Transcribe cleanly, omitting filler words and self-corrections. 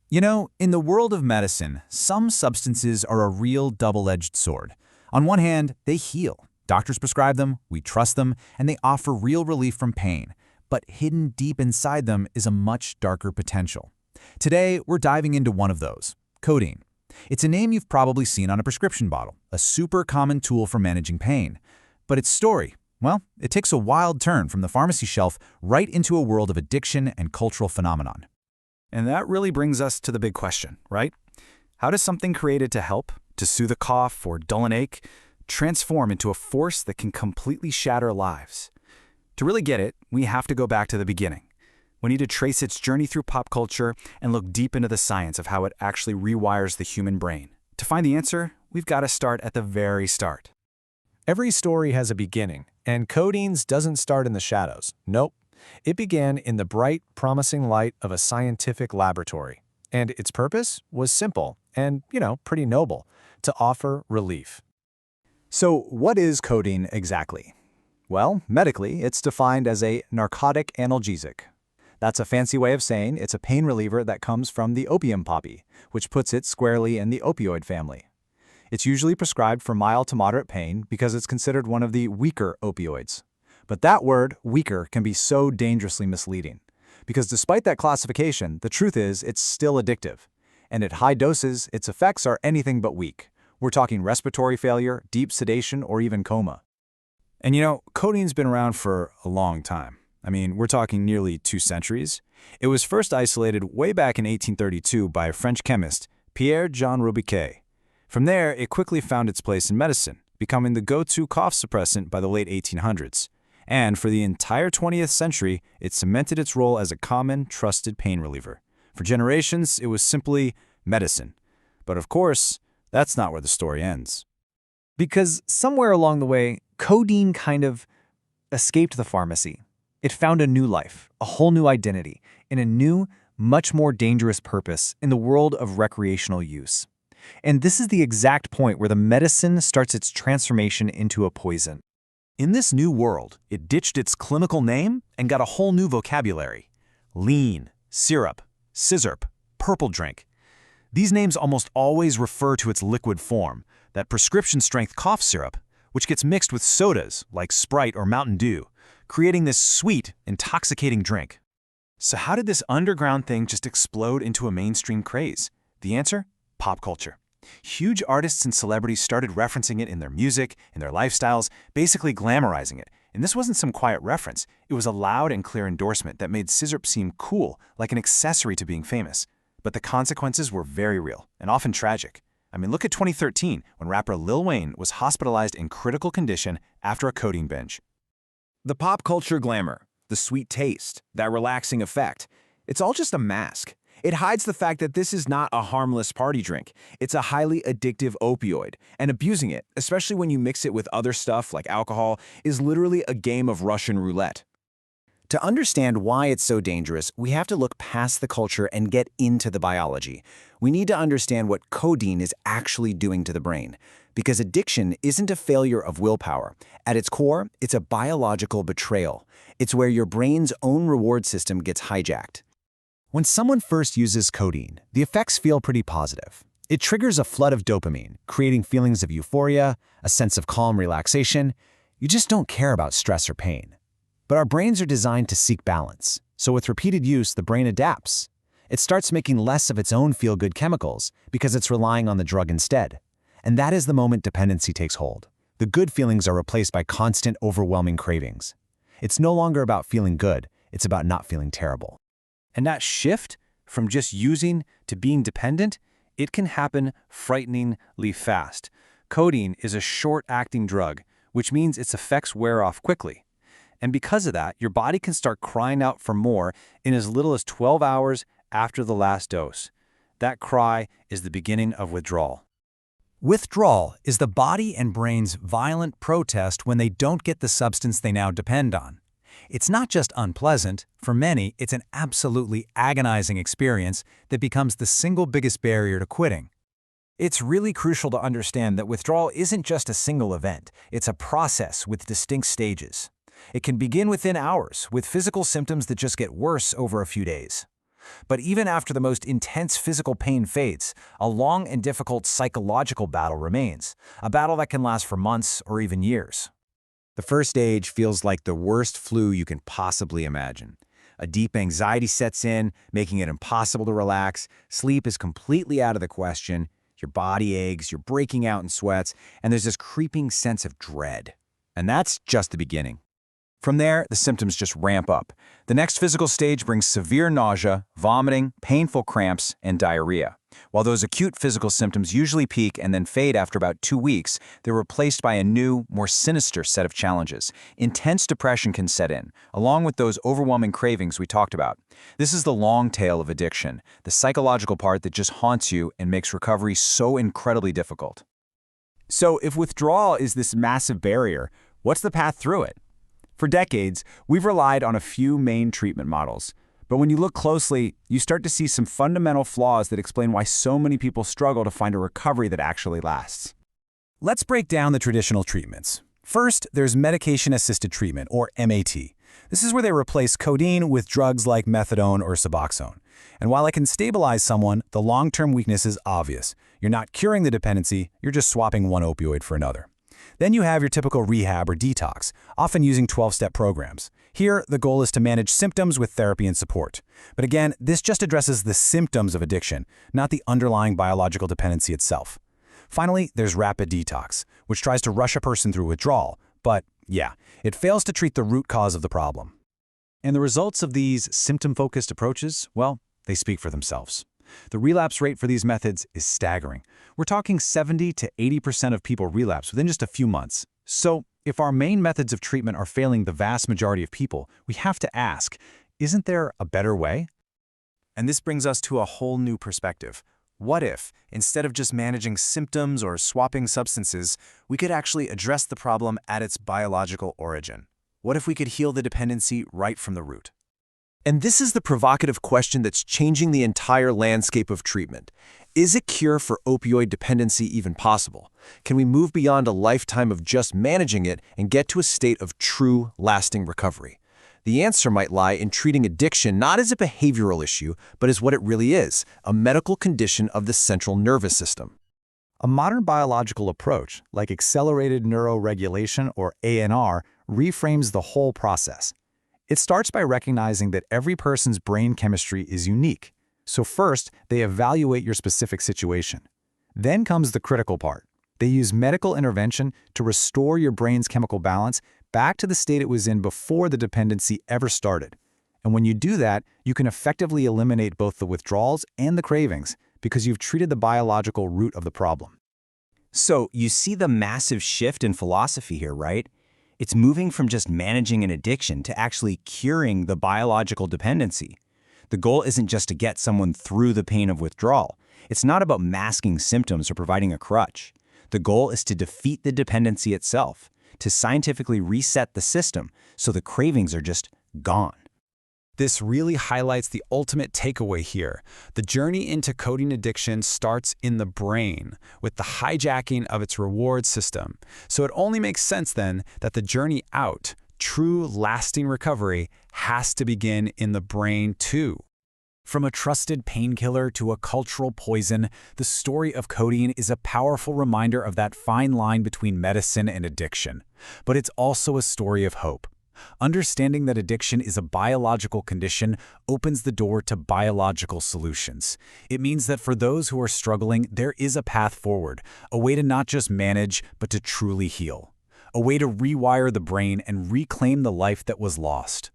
You know, in the world of medicine, some substances are a real double-edged sword. On one hand, they heal. Doctors prescribe them, we trust them, and they offer real relief from pain. But hidden deep inside them is a much darker potential. Today, we're diving into one of those, codeine. It's a name you've probably seen on a prescription bottle, a super common tool for managing pain. But its story, well, it takes a wild turn from the pharmacy shelf right into a world of addiction and cultural phenomenon. And that really brings us to the big question, right? How does something created to help, to soothe a cough or dull an ache, transform into a force that can completely shatter lives? To really get it, we have to go back to the beginning. We need to trace its journey through pop culture and look deep into the science of how it actually rewires the human brain. To find the answer, we've got to start at the very start. Every story has a beginning, and codeine's doesn't start in the shadows. Nope. It began in the bright, promising light of a scientific laboratory. And its purpose was simple and, pretty noble, to offer relief. So what is codeine exactly? Well, medically, it's defined as a narcotic analgesic. That's a fancy way of saying it's a pain reliever that comes from the opium poppy, which puts it squarely in the opioid family. It's usually prescribed for mild to moderate pain because it's considered one of the weaker opioids. But that word, weaker, can be so dangerously misleading. Because despite that classification, the truth is it's still addictive. And at high doses, its effects are anything but weak. We're talking respiratory failure, deep sedation, or even coma. And codeine's been around for a long time. We're talking nearly 2 centuries. It was first isolated way back in 1832 by a French chemist, Pierre-Jean Robiquet. From there, it quickly found its place in medicine, becoming the go-to cough suppressant by the late 1800s. And for the entire 20th century, it cemented its role as a common, trusted pain reliever. For generations, it was simply medicine. But of course, that's not where the story ends. Because somewhere along the way, codeine kind of escaped the pharmacy. It found a new life, a whole new identity, and a new, much more dangerous purpose in the world of recreational use. And this is the exact point where the medicine starts its transformation into a poison. In this new world, it ditched its clinical name and got a whole new vocabulary. Lean, syrup, scissor, purple drink. These names almost always refer to its liquid form, that prescription-strength cough syrup, which gets mixed with sodas like Sprite or Mountain Dew, creating this sweet, intoxicating drink. So how did this underground thing just explode into a mainstream craze? The answer? Pop culture. Huge artists and celebrities started referencing it in their music, in their lifestyles, basically glamorizing it. And this wasn't some quiet reference. It was a loud and clear endorsement that made scissor seem cool, like an accessory to being famous. But the consequences were very real, and often tragic. Look at 2013, when rapper Lil Wayne was hospitalized in critical condition after a codeine binge. The pop culture glamour, the sweet taste, that relaxing effect, it's all just a mask. It hides the fact that this is not a harmless party drink. It's a highly addictive opioid, and abusing it, especially when you mix it with other stuff like alcohol, is literally a game of Russian roulette. To understand why it's so dangerous, we have to look past the culture and get into the biology. We need to understand what codeine is actually doing to the brain. Because addiction isn't a failure of willpower. At its core, it's a biological betrayal. It's where your brain's own reward system gets hijacked. When someone first uses codeine, the effects feel pretty positive. It triggers a flood of dopamine, creating feelings of euphoria, a sense of calm relaxation. You just don't care about stress or pain. But our brains are designed to seek balance. So with repeated use, the brain adapts. It starts making less of its own feel-good chemicals because it's relying on the drug instead. And that is the moment dependency takes hold. The good feelings are replaced by constant, overwhelming cravings. It's no longer about feeling good, it's about not feeling terrible. And that shift from just using to being dependent, it can happen frighteningly fast. Codeine is a short-acting drug, which means its effects wear off quickly. And because of that, your body can start crying out for more in as little as 12 hours after the last dose. That cry is the beginning of withdrawal. Withdrawal is the body and brain's violent protest when they don't get the substance they now depend on. It's not just unpleasant. For many, it's an absolutely agonizing experience that becomes the single biggest barrier to quitting. It's really crucial to understand that withdrawal isn't just a single event. It's a process with distinct stages. It can begin within hours, with physical symptoms that just get worse over a few days. But even after the most intense physical pain fades, a long and difficult psychological battle remains, a battle that can last for months or even years. The first stage feels like the worst flu you can possibly imagine. A deep anxiety sets in, making it impossible to relax. Sleep is completely out of the question. Your body aches, you're breaking out in sweats, and there's this creeping sense of dread. And that's just the beginning. From there, the symptoms just ramp up. The next physical stage brings severe nausea, vomiting, painful cramps, and diarrhea. While those acute physical symptoms usually peak and then fade after about 2 weeks, they're replaced by a new, more sinister set of challenges. Intense depression can set in, along with those overwhelming cravings we talked about. This is the long tail of addiction, the psychological part that just haunts you and makes recovery so incredibly difficult. So if withdrawal is this massive barrier, what's the path through it? For decades, we've relied on a few main treatment models. But when you look closely, you start to see some fundamental flaws that explain why so many people struggle to find a recovery that actually lasts. Let's break down the traditional treatments. First, there's medication-assisted treatment, or MAT. This is where they replace codeine with drugs like Methadone or Suboxone. And while it can stabilize someone, the long-term weakness is obvious. You're not curing the dependency, you're just swapping one opioid for another. Then you have your typical rehab or detox, often using 12-step programs. Here, the goal is to manage symptoms with therapy and support. But again, this just addresses the symptoms of addiction, not the underlying biological dependency itself. Finally, there's rapid detox, which tries to rush a person through withdrawal. But yeah, it fails to treat the root cause of the problem. And the results of these symptom-focused approaches, well, they speak for themselves. The relapse rate for these methods is staggering. We're talking 70 to 80% of people relapse within just a few months. So, if our main methods of treatment are failing the vast majority of people, we have to ask, isn't there a better way? And this brings us to a whole new perspective. What if, instead of just managing symptoms or swapping substances, we could actually address the problem at its biological origin? What if we could heal the dependency right from the root? And this is the provocative question that's changing the entire landscape of treatment. Is a cure for opioid dependency even possible? Can we move beyond a lifetime of just managing it and get to a state of true, lasting recovery? The answer might lie in treating addiction not as a behavioral issue, but as what it really is, a medical condition of the central nervous system. A modern biological approach, like accelerated neuroregulation or ANR, reframes the whole process. It starts by recognizing that every person's brain chemistry is unique. So first, they evaluate your specific situation. Then comes the critical part. They use medical intervention to restore your brain's chemical balance back to the state it was in before the dependency ever started. And when you do that, you can effectively eliminate both the withdrawals and the cravings because you've treated the biological root of the problem. So you see the massive shift in philosophy here, right? It's moving from just managing an addiction to actually curing the biological dependency. The goal isn't just to get someone through the pain of withdrawal. It's not about masking symptoms or providing a crutch. The goal is to defeat the dependency itself, to scientifically reset the system so the cravings are just gone. This really highlights the ultimate takeaway here. The journey into codeine addiction starts in the brain, with the hijacking of its reward system. So it only makes sense then that the journey out, true lasting recovery, has to begin in the brain too. From a trusted painkiller to a cultural poison, the story of codeine is a powerful reminder of that fine line between medicine and addiction. But it's also a story of hope. Understanding that addiction is a biological condition opens the door to biological solutions. It means that for those who are struggling, there is a path forward, a way to not just manage, but to truly heal. A way to rewire the brain and reclaim the life that was lost.